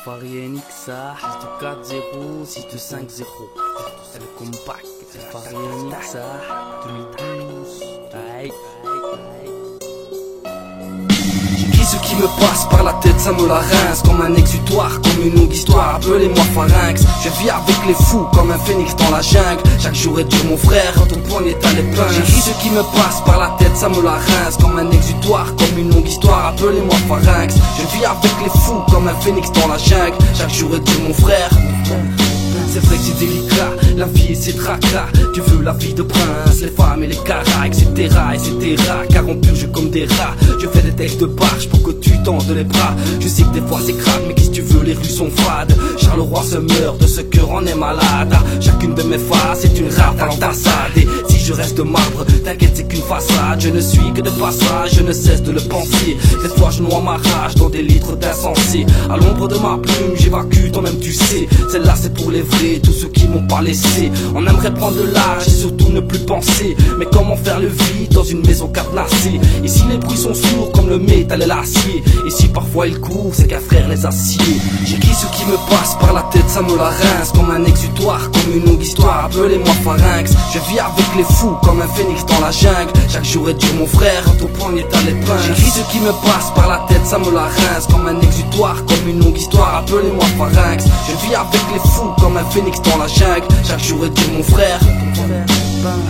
Farienixa, 6-4-0, 6-5-0. C'est le compact. Farienixa, 2012. Aïe. J'écris ce qui me passe par la tête, ça me la rince. Comme un exutoire, comme une longue histoire, appelez-moi pharynx. Je vis avec les fous, comme un phénix dans la jungle. Chaque jour est dur mon frère, ton poignet est à l'épingle. J'écris ce qui me passe par la tête, ça me la rince. Comme un exutoire, comme une longue histoire, appelez-moi pharynx. Je vis avec les fous, comme un phénix dans la jungle. Chaque jour est dur mon frère. C'est vrai que c'est délicat, la vie et ses tracas. Tu veux la vie de prince, les femmes et les caras, etc, etc. Car on purge comme des rats. Je fais des textes de barge pour que tu tendes les bras. Je sais que des fois c'est crade, mais qu'est-ce que tu veux, les rues sont fades. Charleroi se meurt de ce cœur en est malade. Chacune de mes faces est une rafale entassade. Et si je reste marbre, t'inquiète c'est qu'une façade. Je ne suis que de passage, je ne cesse de le penser. Des fois je noie ma rage dans des litres d'insensé. À l'ombre de ma plume, j'évacue, toi-même tu sais. Celle-là c'est pour les vrais, tous ceux qui m'ont pas laissé. On aimerait prendre de l'âge et surtout ne plus penser. Mais comment faire le vide dans une maison cadenassée? Ici les bruits sont sourds comme le métal et l'acier. Ici parfois ils courent, c'est qu'un frère les assied. J'écris ce qui me passe par la tête, ça me la rince. Comme un exutoire, comme une longue histoire, appelez-moi pharynx. Je vis avec les fous, comme un phénix dans la jungle. Chaque jour est dur mon frère, ton poignet est à l'épingle. J'écris ce qui me passe par la tête, ça me la rince. Comme un exutoire, comme une longue histoire, appelez-moi pharynx. Je vis avec les fous, comme un phénix dans la jungle. Chaque jour est dur mon frère.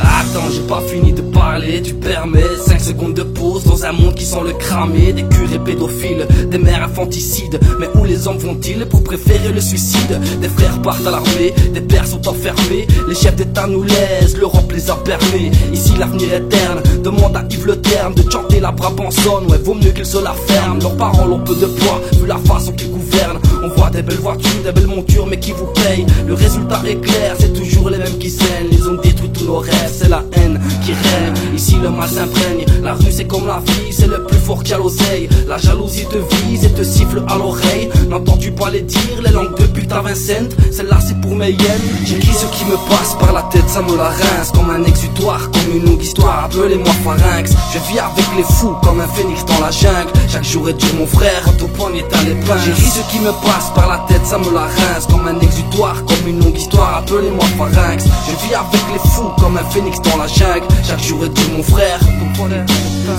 Attends, j'ai pas fini de parler, tu permets 5 secondes de pause dans un monde qui sent le cramer. Des curés pédophiles, des mères infanticides. Mais où les hommes vont-ils pour préférer le suicide? Des frères partent à l'armée, des pères sont enfermés. Les chefs d'état nous laissent, l'Europe les a permis. Ici l'avenir est terne, demande à Yves Le Terme de chanter la Brabançonne. Ouais, vaut mieux qu'ils se la ferment. Leurs parents l'ont peu de poids, vu la façon qu'ils gouvernent. On voit des belles voitures, des belles montures, mais qui vous paye? Le résultat est clair, c'est toujours les mêmes qui saignent. Ils ont détruit tous nos rêves, c'est la haine qui règne. Ici le mal s'imprègne, la rue c'est comme la vie, c'est le plus fort qui a l'oseille. La jalousie te vise et te siffle à l'oreille. N'entends-tu pas les dire, les langues de pute à Vincent? Celle-là c'est pour mes hyènes. J'écris ce qui me passe par la tête, ça me la rince. Comme un exutoire, comme une longue histoire, appelez-moi pharynx. Je vis avec les fous, comme un phénix dans la jungle. Chaque jour est dur mon frère, ton poignet est à l'épingle. J'écris ce qui me passe par la tête, ça me la rince. Comme un exutoire, comme une longue histoire, appelez-moi pharynx. Je vis avec les fous, comme un phénix dans la jungle. Chaque jour est dur mon frère.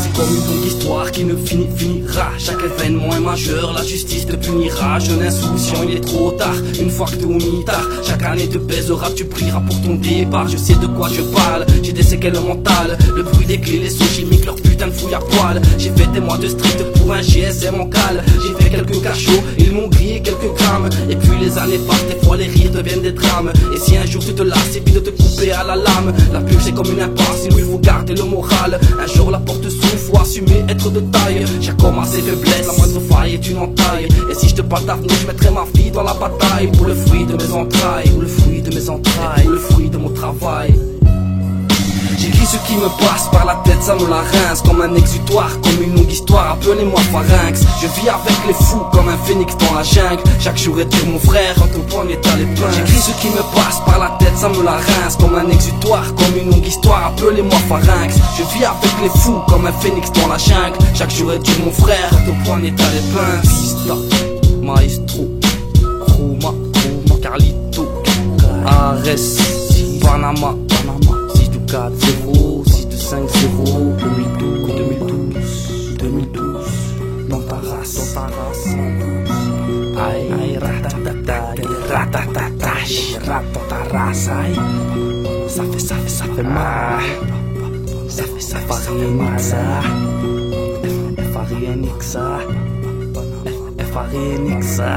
C'est comme une longue histoire qui ne finira. Chaque événement est majeur, la justice te punira. Jeune insouciant, il est trop tard. Une fois que t'es au mitard, chaque année te pèsera, tu prieras pour ton départ. Je sais de quoi je parle, j'ai des séquelles mentales. Le bruit des clés, les sons chimiques, leur putain de fouille à poil. J'ai fait des mois de street pour un GSM en cale. J'ai fait quelques cachots, ils m'ont grillé quelques grammes. Et puis les années passent, des fois les rires deviennent des drames. Et si un jour tu te lasses et puis de te couper à la lame, la pub c'est comme une impasse, il faut garder le moral. Un jour la porte s'ouvre, faut assumer être de taille. Chaque homme a ses faiblesses, la moindre faille est une entaille. Et si je te parle d'avenir, je mettrai ma fille dans la bataille. Pour le fruit de mes entrailles, pour le fruit de mes entrailles, pour le fruit de mon travail. J'écris ce qui me passe par la tête, ça me la rince. Comme un exutoire, comme une longue histoire, appelez-moi pharynx. Je vis avec les fous, comme un phénix dans la jungle. Chaque jour est dur mon frère, ton poignet est à l'épingle. J'écris ce qui me passe par la tête, ça me la rince. Comme un exutoire, comme une longue histoire, appelez-moi pharynx. Je vis avec les fous, comme un phénix dans la jungle. Chaque jour est dur mon frère, ton poignet est à l'épingle. Pista, Maestro, Chroma, Carlito, Ares, Panama, 4-0, 6-5-0, 2012, dans ta race, aïe, ratatata, dans ta race, aïe, ça fait mal, ça fait Farienixa,